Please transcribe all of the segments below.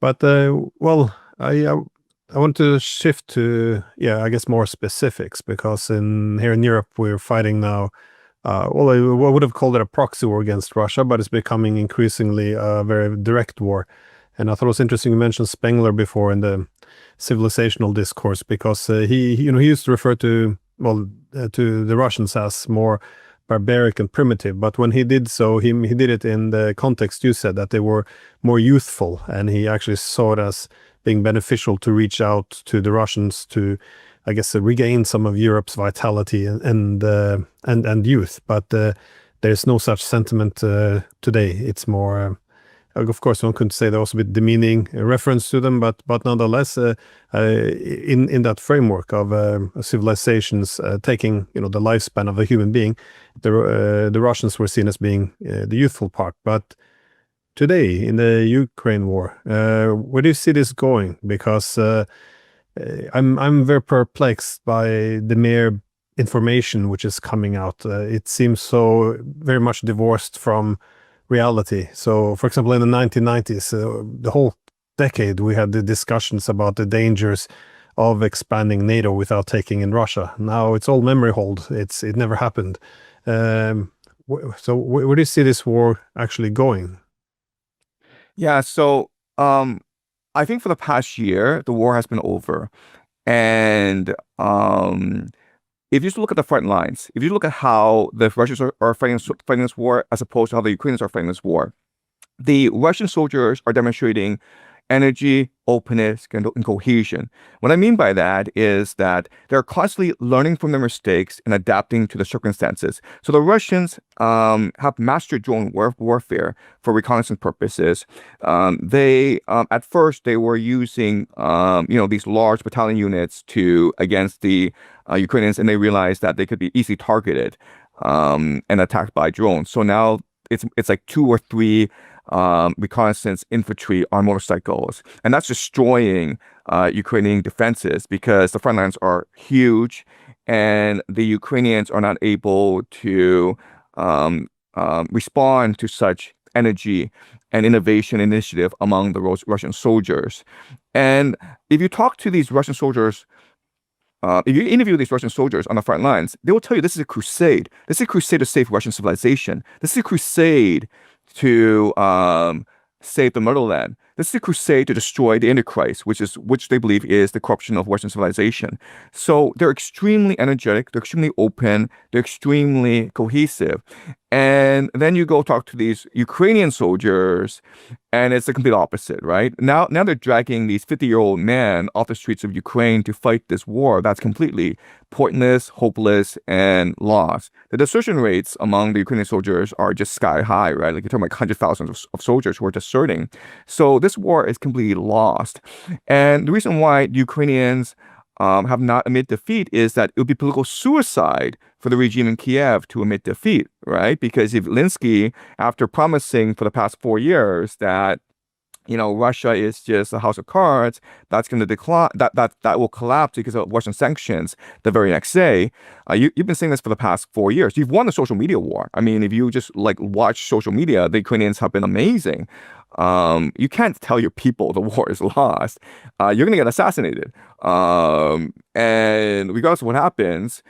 But I want to shift to I guess more specifics, because here in Europe we're fighting now. I would have called it a proxy war against Russia, but it's becoming increasingly a very direct war. And I thought it was interesting you mentioned Spengler before in the civilizational discourse, because he used to refer to the Russians as more barbaric and primitive, but when he did so, he did it in the context you said, that they were more youthful, and he actually saw it as being beneficial to reach out to the Russians to, I guess, regain some of Europe's vitality and youth. But there's no such sentiment today. It's more, of course, one could say there was a bit demeaning reference to them, but nonetheless, in that framework of civilizations taking the lifespan of a human being, the Russians were seen as being the youthful part. But today, in the Ukraine war, where do you see this going? Because I'm very perplexed by the mere information which is coming out. It seems so very much divorced from reality. So, for example, in the 1990s, the whole decade, we had the discussions about the dangers of expanding NATO without taking in Russia. Now it's all memory hold. It never happened. So where do you see this war actually going? Yeah, so I think for the past year, the war has been over. And if you just look at the front lines, if you look at how the Russians are fighting this war as opposed to how the Ukrainians are fighting this war, the Russian soldiers are demonstrating energy, openness, and cohesion. What I mean by that is that they're constantly learning from their mistakes and adapting to the circumstances. So the Russians have mastered drone warfare for reconnaissance purposes. At first they were using these large battalion units against the Ukrainians, and they realized that they could be easily targeted and attacked by drones. So now it's like 2 or 3 reconnaissance infantry on motorcycles, and that's destroying Ukrainian defenses because the front lines are huge and the Ukrainians are not able to respond to such energy and innovation initiative among the Russian soldiers. And if you talk to these Russian soldiers, if you interview these Russian soldiers on the front lines, they will tell you this is a crusade. This is a crusade to save Russian civilization. This is a crusade to save the motherland. This is a crusade to destroy the Antichrist, which they believe is the corruption of Western civilization. So they're extremely energetic, they're extremely open, they're extremely cohesive. And then you go talk to these Ukrainian soldiers, and it's the complete opposite, right? Now they're dragging these 50-year-old men off the streets of Ukraine to fight this war that's completely pointless, hopeless, and lost. The desertion rates among the Ukrainian soldiers are just sky high, right? Like you're talking about hundreds of thousands of soldiers who are deserting. So this war is completely lost. And the reason why the Ukrainians have not admitted defeat is that it would be political suicide for the regime in Kiev to admit defeat, right? Because if Zelensky, after promising for the past 4 years that Russia is just a house of cards, that's going to decline, that will collapse because of Russian sanctions the very next day. You've been saying this for the past 4 years. You've won the social media war. I mean, if you just watch social media, the Ukrainians have been amazing. You can't tell your people the war is lost. You're going to get assassinated. And regardless of what happens,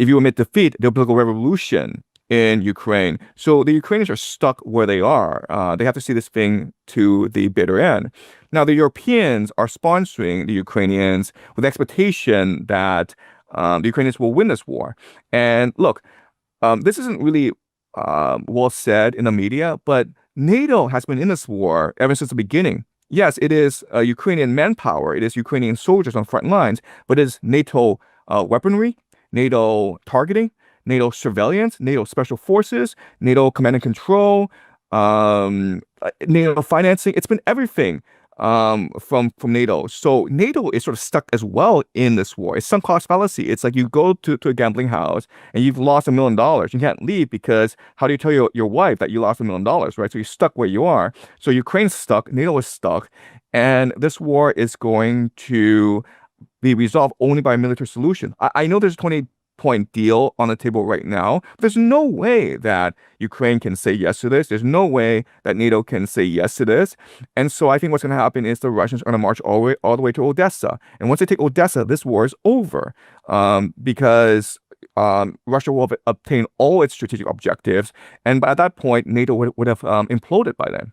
if you admit defeat, there'll be a revolution in Ukraine. So the Ukrainians are stuck where they are. They have to see this thing to the bitter end. Now, the Europeans are sponsoring the Ukrainians with the expectation that the Ukrainians will win this war. And look, this isn't really well said in the media, but NATO has been in this war ever since the beginning. Yes, it is Ukrainian manpower. It is Ukrainian soldiers on front lines, but it is NATO weaponry, NATO targeting, NATO surveillance, NATO special forces, NATO command and control, NATO financing. It's been everything from NATO. So NATO is sort of stuck as well in this war. It's sunk cost fallacy. It's like you go to a gambling house and you've lost $1 million. You can't leave because how do you tell your wife that you lost $1 million, right? So you're stuck where you are. So Ukraine's stuck, NATO is stuck, and this war is going to be resolved only by a military solution. I know there's a 3-point deal on the table right now. There's no way that Ukraine can say yes to this. There's no way that NATO can say yes to this. And so I think what's going to happen is the Russians are going to march all the way to Odessa. And once they take Odessa, this war is over, because Russia will have obtained all its strategic objectives. And by that point, NATO would have imploded by then.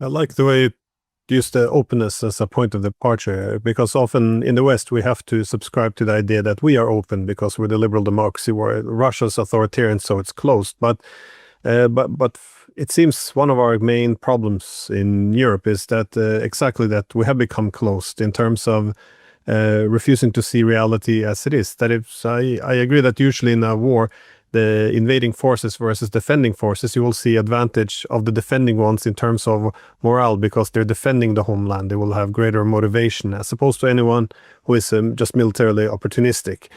I like the way you use the openness as a point of departure, because often in the West we have to subscribe to the idea that we are open because we're the liberal democracy, where Russia's authoritarian, so it's closed. But it seems one of our main problems in Europe is that exactly that we have become closed in terms of refusing to see reality as it is. That is, I agree that usually in a war, the invading forces versus defending forces, you will see advantage of the defending ones in terms of morale, because they're defending the homeland. They will have greater motivation as opposed to anyone who is just militarily opportunistic.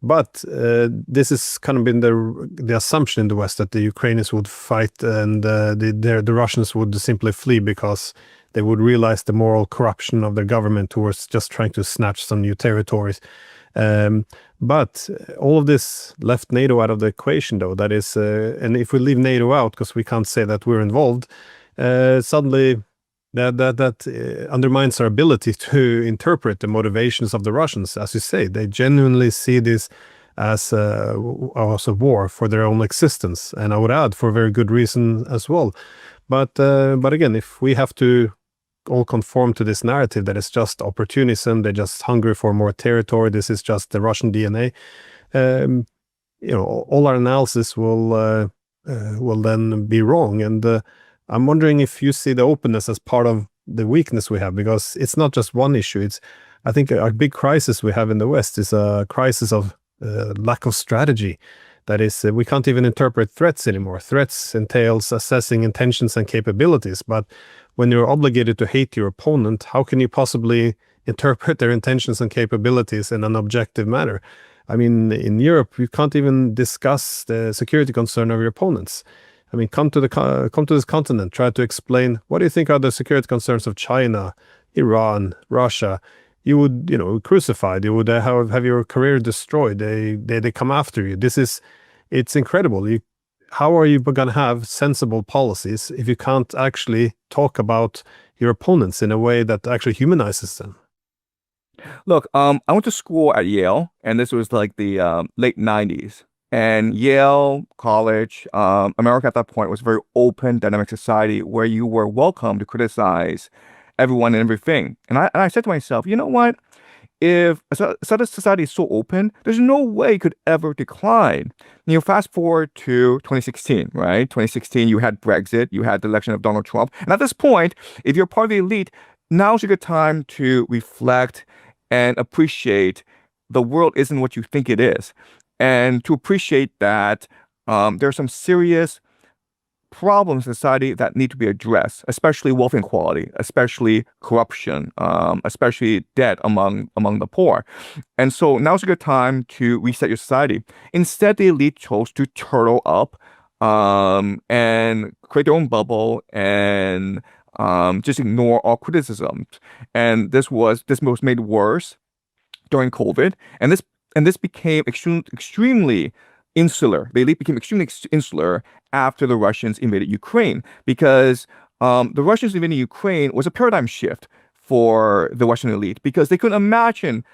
But this has kind of been the assumption in the West, that the Ukrainians would fight and the Russians would simply flee because they would realize the moral corruption of their government, who was just trying to snatch some new territories. But all of this left NATO out of the equation, though. That is, and if we leave NATO out, because we can't say that we're involved, suddenly that undermines our ability to interpret the motivations of the Russians. As you say, they genuinely see this as a war for their own existence, and I would add, for a very good reason as well. But again, if we have to all conform to this narrative that it's just opportunism, they're just hungry for more territory, this is just the Russian DNA, all our analysis will then be wrong. And I'm wondering if you see the openness as part of the weakness we have, because it's not just one issue. I think a big crisis we have in the West is a crisis of lack of strategy. That is, we can't even interpret threats anymore. Threats entails assessing intentions and capabilities, but when you're obligated to hate your opponent, how can you possibly interpret their intentions and capabilities in an objective manner? I mean, in Europe, you can't even discuss the security concern of your opponents. I mean, come to this continent, try to explain, what do you think are the security concerns of China, Iran, Russia? You would, crucified. You would have your career destroyed. They come after you. It's incredible. How are you going to have sensible policies if you can't actually talk about your opponents in a way that actually humanizes them? Look, I went to school at Yale, and this was like the late 90s. And Yale College, America at that point, was a very open, dynamic society where you were welcome to criticize everyone and everything. And I said to myself, you know what? If a society is so open, there's no way it could ever decline. Fast forward to 2016, right? 2016, you had Brexit, you had the election of Donald Trump. And at this point, if you're part of the elite, now's a good time to reflect and appreciate the world isn't what you think it is. And to appreciate that there's some serious problems in society that need to be addressed, especially wealth inequality, especially corruption, especially debt among the poor. And so now's a good time to reset your society. Instead, the elite chose to turtle up and create their own bubble and just ignore all criticism. And this was made worse during COVID. And this became extremely insular. The elite became extremely insular after the Russians invaded Ukraine, because the Russians invading Ukraine was a paradigm shift for the Russian elite, because they couldn't imagine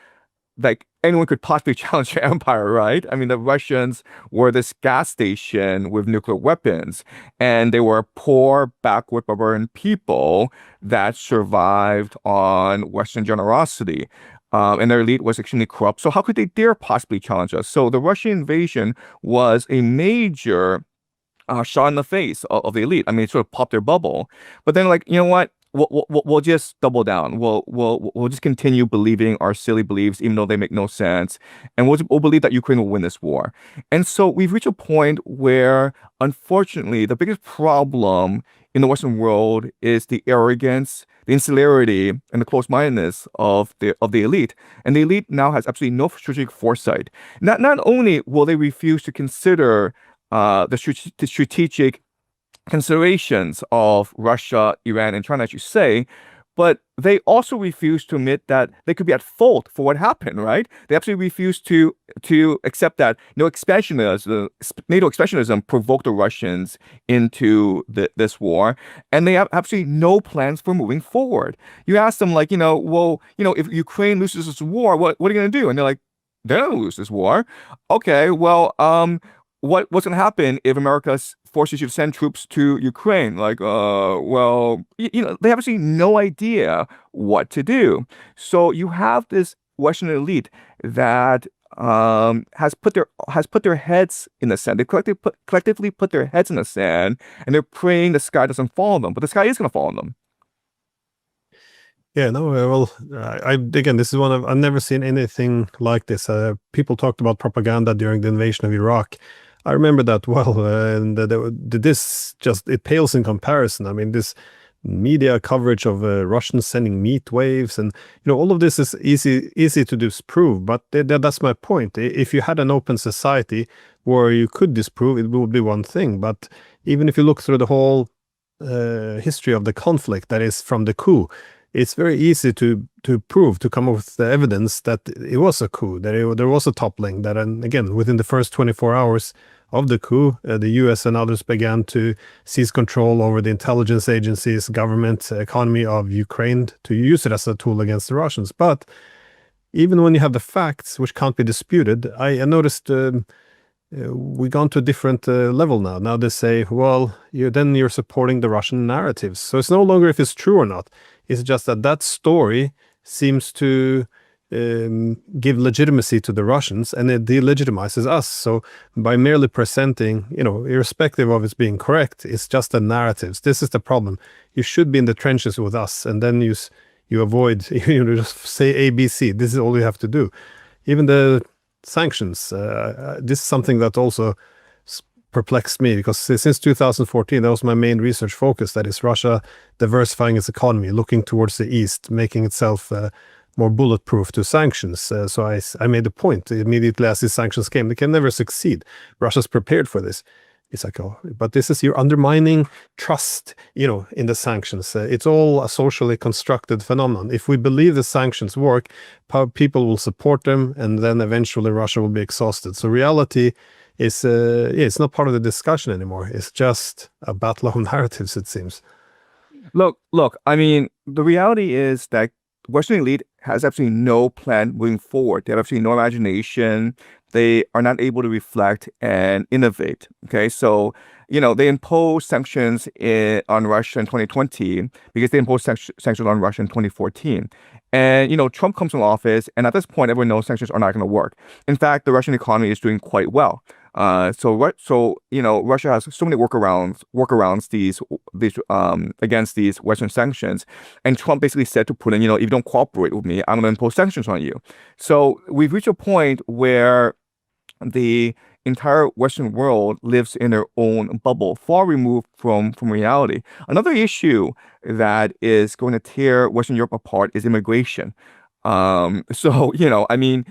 like anyone could possibly challenge their empire, right? I mean, the Russians were this gas station with nuclear weapons, and they were poor, backward, barbarian people that survived on Western generosity. And their elite was extremely corrupt. So how could they dare possibly challenge us? So the Russian invasion was a major shot in the face of the elite. I mean, it sort of popped their bubble. But then, like, you know what? We'll just double down. We'll just continue believing our silly beliefs, even though they make no sense. And we'll believe that Ukraine will win this war. And so we've reached a point where, unfortunately, the biggest problem in the Western world is the arrogance, the insularity, and the close-mindedness of the elite. And the elite now has absolutely no strategic foresight. Not only will they refuse to consider the strategic considerations of Russia, Iran, and China, as you say, but they also refuse to admit that they could be at fault for what happened, right? They absolutely refuse to accept that NATO expansionism provoked the Russians into this war, and they have absolutely no plans for moving forward. You ask them, like, if Ukraine loses this war, what are you going to do? And they're like, they're not going to lose this war. Okay, well, what's going to happen if America forces you to send troops to Ukraine? Like, they have actually no idea what to do. So you have this Western elite that has put their heads in the sand. They collectively put their heads in the sand, and they're praying the sky doesn't fall on them. But the sky is going to fall on them. Yeah, no, well, again, this is I've never seen anything like this. People talked about propaganda during the invasion of Iraq. I remember that well, and it pales in comparison. I mean, this media coverage of Russians sending meat waves, and all of this is easy to disprove. But that's my point. If you had an open society where you could disprove, it would be one thing. But even if you look through the whole history of the conflict, that is from the coup, it's very easy to prove, to come up with the evidence that it was a coup, that there was a toppling, that, and again, within the first 24 hours of the coup, the US and others began to seize control over the intelligence agencies, government, economy of Ukraine, to use it as a tool against the Russians. But even when you have the facts, which can't be disputed, I noticed we've gone to a different level now. Now they say, well, you're supporting the Russian narratives. So it's no longer if it's true or not. It's just that story seems to give legitimacy to the Russians, and it delegitimizes us. So by merely presenting, irrespective of it being correct, it's just the narratives. This is the problem. You should be in the trenches with us, and then you avoid, just say ABC. This is all you have to do. Even the sanctions, this is something that also perplexed me, because since 2014, that was my main research focus. That is Russia diversifying its economy, looking towards the east, making itself more bulletproof to sanctions. So I made the point immediately as these sanctions came, they can never succeed. Russia's prepared for this. It's like, oh, but this is, you're undermining trust, in the sanctions. It's all a socially constructed phenomenon. If we believe the sanctions work, people will support them, and then eventually Russia will be exhausted. So reality is, it's not part of the discussion anymore. It's just a battle of narratives, it seems. Look, I mean, the reality is that Western elite has absolutely no plan moving forward. They have absolutely no imagination. They are not able to reflect and innovate. Okay, so they imposed sanctions on Russia in 2020 because they imposed sanctions on Russia in 2014. And Trump comes in office, and at this point, everyone knows sanctions are not going to work. In fact, the Russian economy is doing quite well. So Russia has so many workarounds these against these Western sanctions, and Trump basically said to Putin, if you don't cooperate with me, I'm going to impose sanctions on you. So we've reached a point where the entire Western world lives in their own bubble, far removed from reality. Another issue that is going to tear Western Europe apart is immigration. This war in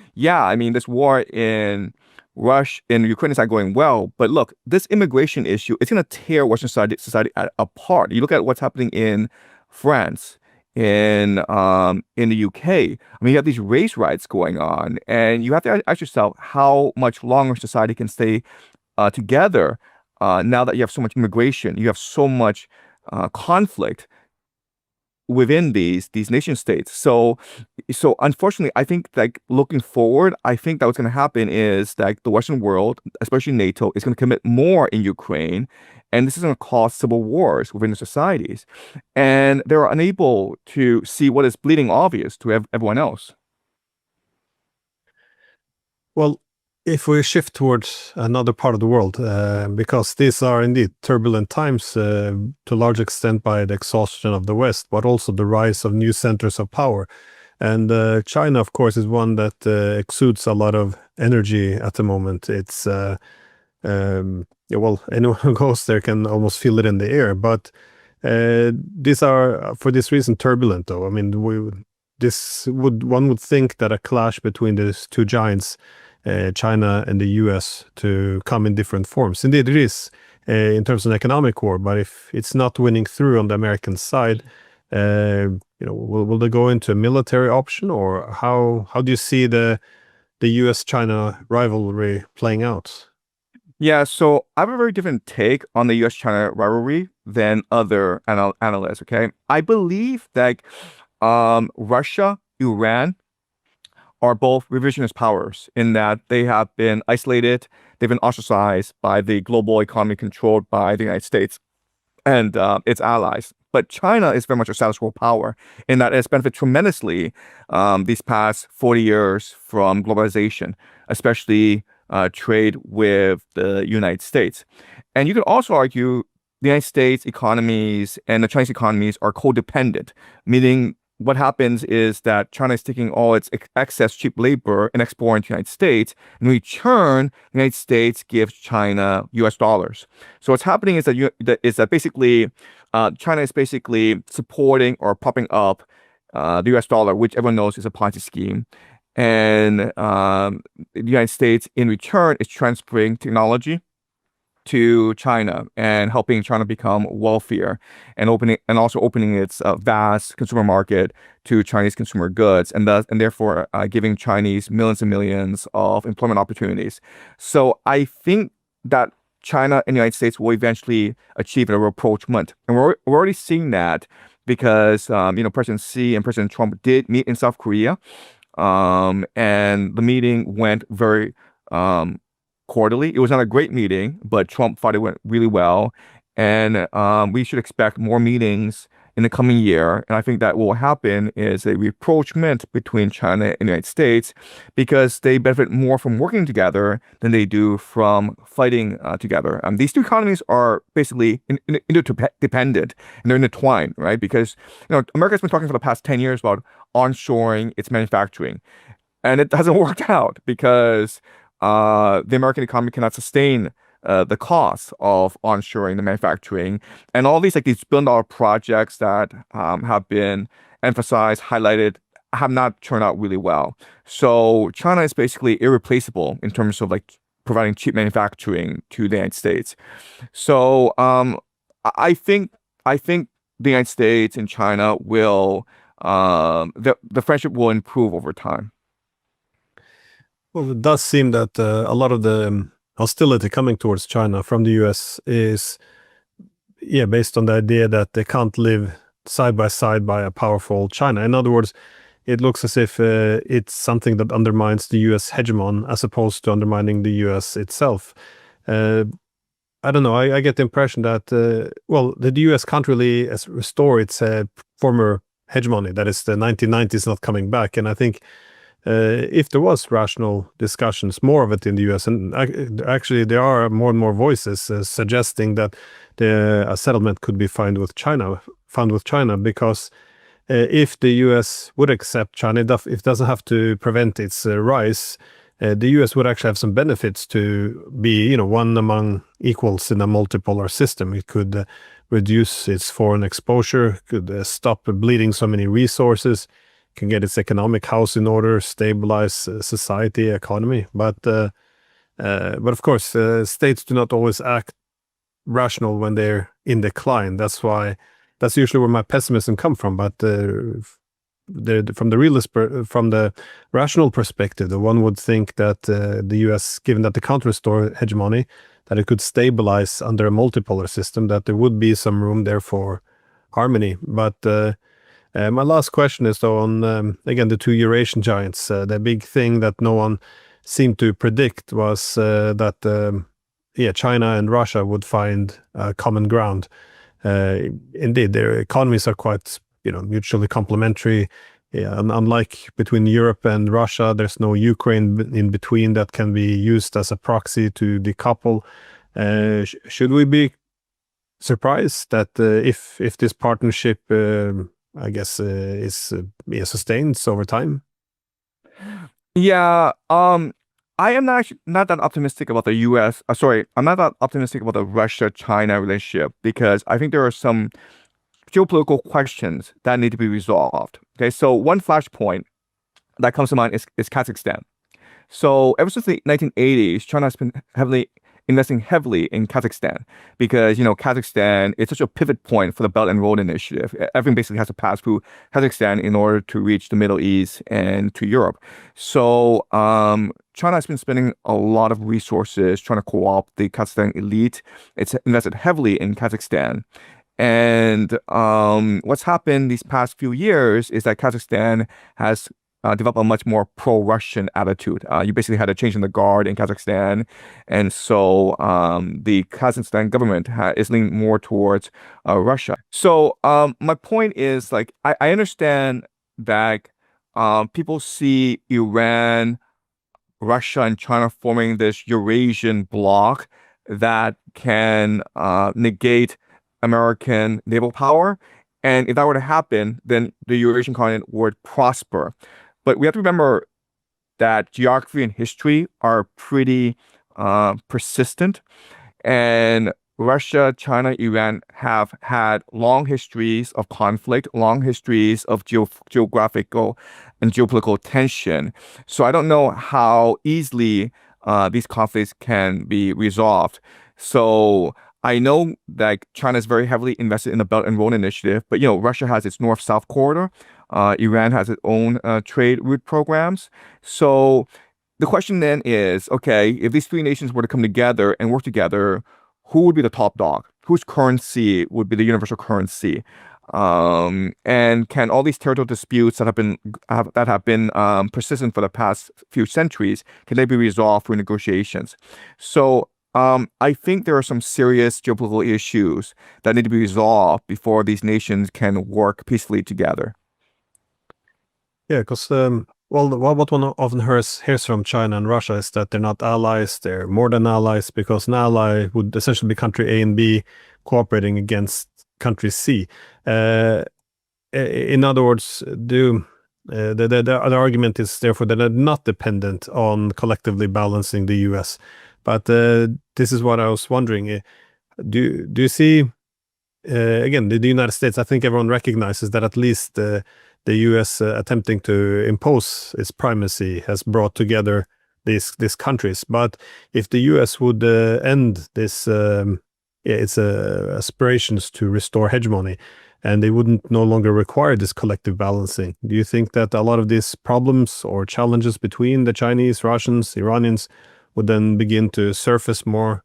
Ukraine is not going well, but look, this immigration issue, it's going to tear Western society apart. You look at what's happening in France, in the UK. I mean, you have these race riots going on, and you have to ask yourself how much longer society can stay together now that you have so much immigration, you have so much conflict within these nation states. So unfortunately, I think that looking forward, I think that what's going to happen is that the Western world, especially NATO, is going to commit more in Ukraine, and this is going to cause civil wars within the societies, and they're unable to see what is bleeding obvious to everyone else. Well, if we shift towards another part of the world, because these are indeed turbulent times to a large extent by the exhaustion of the West, but also the rise of new centers of power. And China, of course, is one that exudes a lot of energy at the moment. It's, anyone who goes there can almost feel it in the air. But these are, for this reason, turbulent, though. I mean, one would think that a clash between these two giants, China and the US, to come in different forms. Indeed, it is in terms of an economic war, but if it's not winning through on the American side, will they go into a military option, or how do you see the U.S.-China rivalry playing out? Yeah, so I have a very different take on the U.S.-China rivalry than other analysts, okay? I believe that Russia, Iran are both revisionist powers in that they have been isolated, they've been ostracized by the global economy controlled by the United States and its allies. But China is very much a status quo power in that it's benefited tremendously these past 40 years from globalization, especially trade with the United States. And you could also argue the United States economies and the Chinese economies are codependent, meaning what happens is that China is taking all its excess cheap labor and exporting to the United States. In return, the United States gives China US dollars. So what's happening is that basically China is basically supporting or propping up the US dollar, which everyone knows is a Ponzi scheme. And the United States, in return, is transferring technology to China and helping China become wealthier and also opening its vast consumer market to Chinese consumer goods and therefore giving Chinese millions and millions of employment opportunities. So I think that China and the United States will eventually achieve a rapprochement, and we're already seeing that because President Xi and President Trump did meet in South Korea, and the meeting went very quarterly. It was not a great meeting, but Trump thought it went really well. And we should expect more meetings in the coming year. And I think that what will happen is a rapprochement between China and the United States because they benefit more from working together than they do from fighting together. These two economies are basically interdependent and they're intertwined, right? Because America's been talking for the past 10 years about onshoring its manufacturing. And it hasn't worked out because the American economy cannot sustain the cost of onshoring the manufacturing, and all these billion-dollar projects that have been emphasized, highlighted, have not turned out really well. So China is basically irreplaceable in terms of providing cheap manufacturing to the United States. So I think the United States and China will the friendship will improve over time. Well, it does seem that a lot of the hostility coming towards China from the US is, based on the idea that they can't live side by side by a powerful China. In other words, it looks as if it's something that undermines the US hegemon as opposed to undermining the US itself. I don't know. I get the impression that, the US can't really restore its former hegemony. That is, the 1990s not coming back. And I think if there was rational discussions, more of it in the US, and actually there are more and more voices suggesting that a settlement could be found with China, because if the US would accept China, it doesn't have to prevent its rise. The US would actually have some benefits to be, one among equals in a multipolar system. It could reduce its foreign exposure, could stop bleeding so many resources, can get its economic house in order, stabilize society, economy. But of course, states do not always act rational when they're in decline. That's usually where my pessimism comes from. But from the rational perspective, the one would think that the US, given that they can't restore hegemony, that it could stabilize under a multipolar system, that there would be some room there for harmony. But my last question is, though, on, again, the two Eurasian giants. The big thing that no one seemed to predict was that, China and Russia would find common ground. Indeed, their economies are quite, mutually complementary. Unlike between Europe and Russia, there's no Ukraine in between that can be used as a proxy to decouple. Should we be surprised that if this partnership is sustained over time? Yeah, I am not that optimistic about the U.S. I'm not that optimistic about the Russia-China relationship because I think there are some geopolitical questions that need to be resolved. Okay, so one flashpoint that comes to mind is Kazakhstan. So ever since the 1980s, China has been heavily investing heavily in Kazakhstan because, Kazakhstan is such a pivot point for the Belt and Road Initiative. Everything basically has to pass through Kazakhstan in order to reach the Middle East and to Europe. So China has been spending a lot of resources trying to co-opt the Kazakhstan elite. It's invested heavily in Kazakhstan. And what's happened these past few years is that Kazakhstan has develop a much more pro-Russian attitude. You basically had a change in the guard in Kazakhstan. And so the Kazakhstan government is leaning more towards Russia. So my point is, like, I understand that people see Iran, Russia, and China forming this Eurasian bloc that can negate American naval power. And if that were to happen, then the Eurasian continent would prosper. But we have to remember that geography and history are pretty persistent. And Russia, China, Iran have had long histories of conflict, long histories of geographical and geopolitical tension. So I don't know how easily these conflicts can be resolved. So I know that China is very heavily invested in the Belt and Road Initiative, but Russia has its North-South corridor. Iran has its own trade route programs. So the question then is, okay, if these three nations were to come together and work together, who would be the top dog? Whose currency would be the universal currency? And can all these territorial disputes that have been persistent for the past few centuries, can they be resolved through negotiations? So I think there are some serious geopolitical issues that need to be resolved before these nations can work peacefully together. Yeah, because what one often hears from China and Russia is that they're not allies, they're more than allies, because an ally would essentially be country A and B cooperating against country C. In other words, the argument is therefore that they're not dependent on collectively balancing the US. But this is what I was wondering. Do you see, again, the United States, I think everyone recognizes that at least the US attempting to impose its primacy has brought together these countries. But if the US would end this, its aspirations to restore hegemony, and they wouldn't no longer require this collective balancing, do you think that a lot of these problems or challenges between the Chinese, Russians, Iranians would then begin to surface more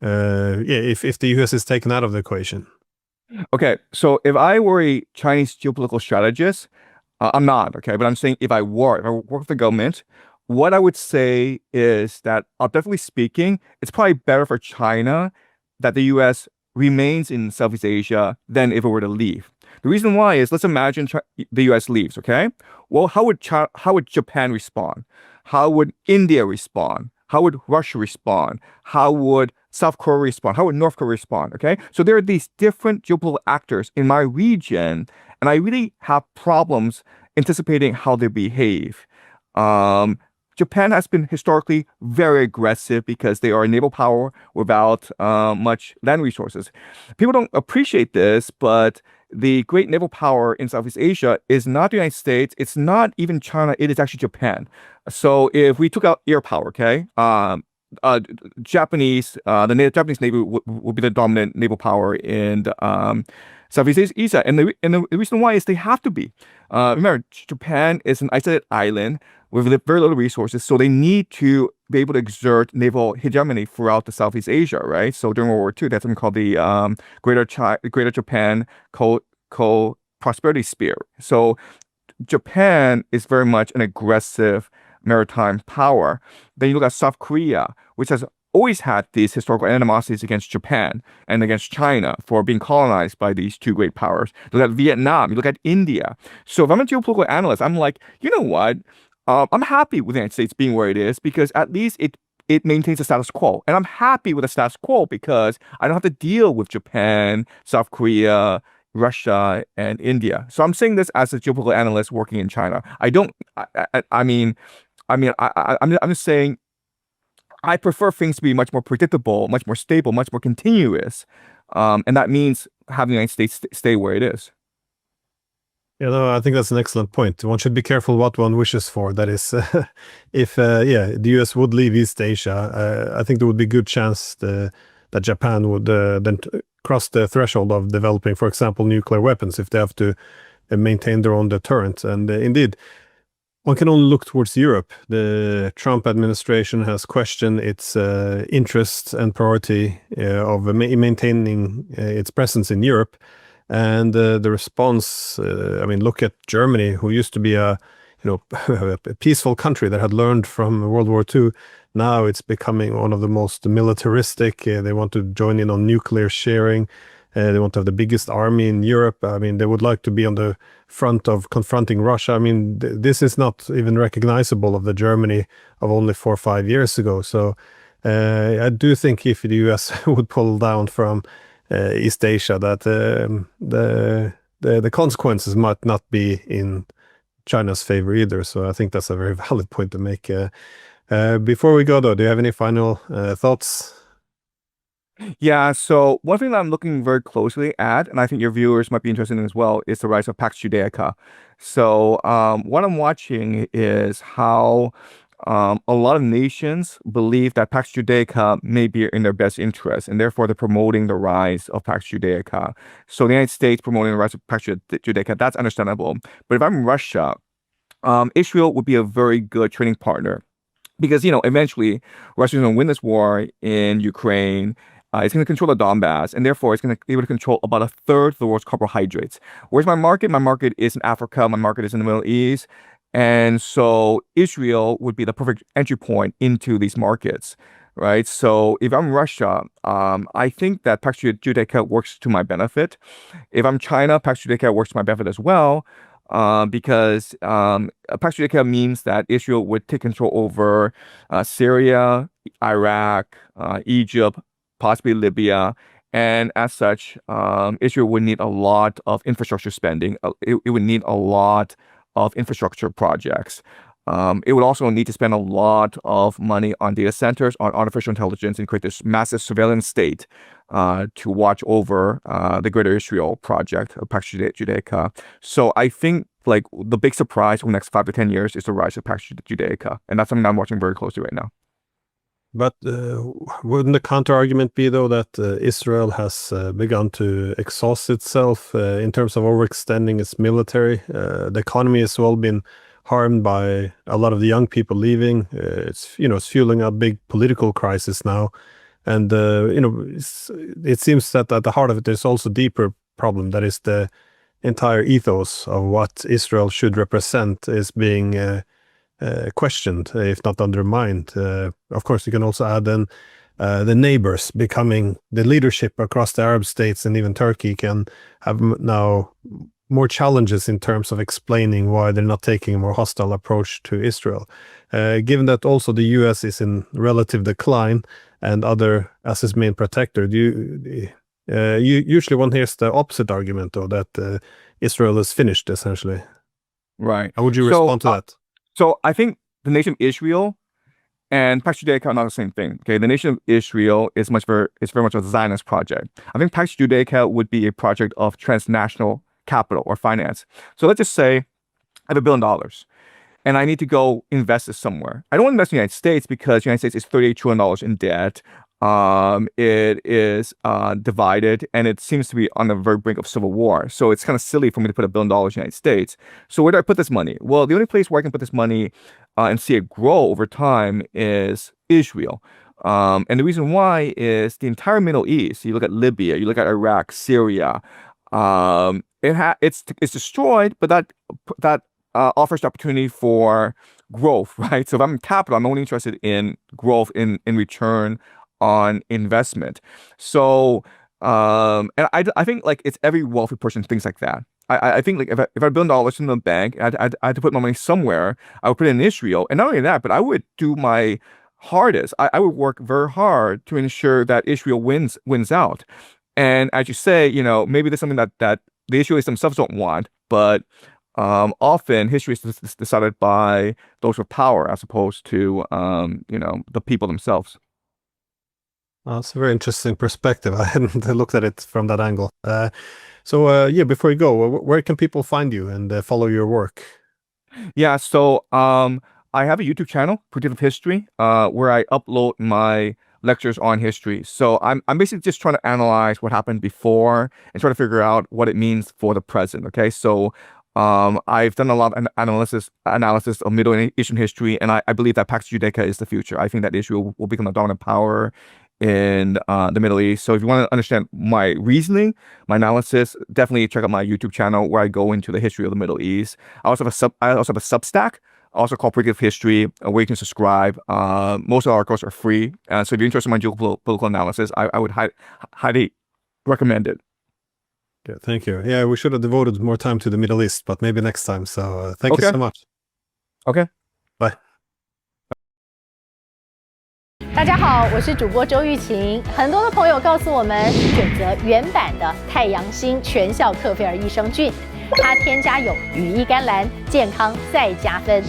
if the US is taken out of the equation? Okay, so if I were a Chinese geopolitical strategist, I'm not, okay, but I'm saying if I work with the government, what I would say is that, objectively speaking, it's probably better for China that the US remains in Southeast Asia than if it were to leave. The reason why is, let's imagine the US leaves, okay? Well, how would Japan respond? How would India respond? How would Russia respond? How would South Korea respond? How would North Korea respond? Okay, so there are these different geopolitical actors in my region, and I really have problems anticipating how they behave. Japan has been historically very aggressive because they are a naval power without much land resources. People don't appreciate this, but the great naval power in Southeast Asia is not the United States. It's not even China. It is actually Japan. So if we took out air power, okay, Japanese Navy would be the dominant naval power in Southeast Asia, and the reason why is they have to be. Remember, Japan is an isolated island with very little resources, so they need to be able to exert naval hegemony throughout the Southeast Asia, right? So during World War II, that's something called the Greater Japan Co-Prosperity Sphere. So Japan is very much an aggressive maritime power. Then you look at South Korea, which has always had these historical animosities against Japan and against China for being colonized by these two great powers. You look at Vietnam, you look at India. So if I'm a geopolitical analyst, I'm like, you know what? I'm happy with the United States being where it is because at least it maintains the status quo. And I'm happy with the status quo because I don't have to deal with Japan, South Korea, Russia, and India. So I'm saying this as a geopolitical analyst working in China. I'm just saying I prefer things to be much more predictable, much more stable, much more continuous. And that means having the United States stay where it is. You know, I think that's an excellent point. One should be careful what one wishes for. That is, if the US would leave East Asia, I think there would be a good chance that Japan would then cross the threshold of developing, for example, nuclear weapons if they have to maintain their own deterrent. And indeed, one can only look towards Europe. The Trump administration has questioned its interest and priority of maintaining its presence in Europe. And the response, I mean, look at Germany, who used to be a peaceful country that had learned from World War II. Now it's becoming one of the most militaristic. They want to join in on nuclear sharing. They want to have the biggest army in Europe. I mean, they would like to be on the front of confronting Russia. I mean, this is not even recognizable of the Germany of only 4 or 5 years ago. So I do think if the US would pull down from East Asia, that the consequences might not be in China's favor either. So I think that's a very valid point to make. Before we go, though, do you have any final thoughts? Yeah, so one thing that I'm looking very closely at, and I think your viewers might be interested in as well, is the rise of Pax Judaica. So what I'm watching is how a lot of nations believe that Pax Judaica may be in their best interest, and therefore they're promoting the rise of Pax Judaica. So the United States promoting the rise of Pax Judaica, that's understandable. But if I'm Russia, Israel would be a very good trading partner. Because, eventually Russia's going to win this war in Ukraine. It's going to control the Donbass, and therefore it's going to be able to control about a third of the world's carbohydrates. Where's my market? My market is in Africa. My market is in the Middle East. And so Israel would be the perfect entry point into these markets, right? So if I'm Russia, I think that Pax Judaica works to my benefit. If I'm China, Pax Judaica works to my benefit as well. Because Pax Judaica means that Israel would take control over Syria, Iraq, Egypt, possibly Libya. And as such, Israel would need a lot of infrastructure spending. It would need a lot of infrastructure projects. It would also need to spend a lot of money on data centers, on artificial intelligence, and create this massive surveillance state to watch over the Greater Israel project of Pax Judaica. So I think like the big surprise over the next 5 to 10 years is the rise of Pax Judaica. And that's something I'm watching very closely right now. But wouldn't the counter argument be, though, that Israel has begun to exhaust itself in terms of overextending its military? The economy has well been harmed by a lot of the young people leaving. It's fueling a big political crisis now. And, it seems that at the heart of it, there's also a deeper problem. That is the entire ethos of what Israel should represent is being questioned, if not undermined. Of course, you can also add then the neighbors becoming the leadership across the Arab states, and even Turkey can have now more challenges in terms of explaining why they're not taking a more hostile approach to Israel. Given that also the US is in relative decline and other as its main protector, usually one hears the opposite argument, though, that Israel is finished, essentially. Right. How would you respond to that? So I think the nation of Israel and Pax Judaica are not the same thing. Okay, the nation of Israel is very much a Zionist project. I think Pax Judaica would be a project of transnational capital or finance. So let's just say I have $1 billion and I need to go invest it somewhere. I don't want to invest in the United States because the United States is $38 trillion in debt. It is divided, and it seems to be on the very brink of civil war. So it's kind of silly for me to put $1 billion in the United States. So where do I put this money? Well, the only place where I can put this money and see it grow over time is Israel. And the reason why is the entire Middle East. You look at Libya, you look at Iraq, Syria. It's destroyed, but that offers the opportunity for growth, right? So if I'm capital, I'm only interested in growth in return on investment. So and I think like it's every wealthy person thinks like that. I think like if I had $1 billion in the bank, I had to put my money somewhere. I would put it in Israel, and not only that, but I would do my hardest. I would work very hard to ensure that Israel wins out. And as you say, maybe there's something that the Israelis themselves don't want, but often history is decided by those with power as opposed to the people themselves. That's a very interesting perspective. I hadn't looked at it from that angle. So yeah, before you go, where can people find you and follow your work? Yeah, so I have a YouTube channel, Predictive History, where I upload my lectures on history. So I'm basically just trying to analyze what happened before and try to figure out what it means for the present. Okay, so I've done a lot of analysis of Middle Eastern history, and I believe that Pax Judaica is the future. I think that Israel will become the dominant power in the Middle East. So if you want to understand my reasoning, my analysis, definitely check out my YouTube channel where I go into the history of the Middle East. I also have a Substack, also called Predictive History, where you can subscribe. Most of our articles are free. So if you're interested in my geopolitical analysis, I would highly recommend it. Okay, thank you. Yeah, we should have devoted more time to the Middle East, but maybe next time. So thank you so much. Okay. Bye. 大家好，我是主播周玉琴。很多的朋友告诉我们，选择原版的太阳星全效克菲尔益生菌，它添加有羽衣甘蓝，健康再加分。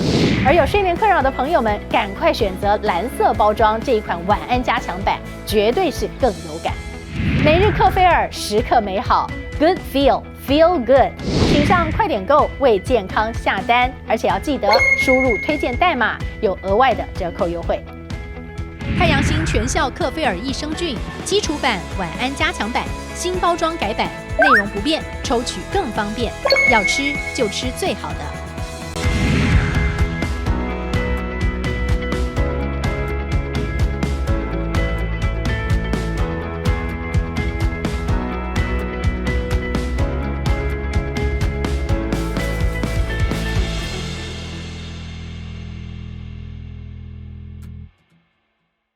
而有睡眠困扰的朋友们，赶快选择蓝色包装这一款晚安加强版，绝对是更有感。每日克菲尔，时刻美好 ，Good Feel Good， 请上快点购为健康下单，而且要记得输入推荐代码，有额外的折扣优惠。太阳星全效克菲尔益生菌基础版、晚安加强版，新包装改版，内容不变，抽取更方便。要吃就吃最好的。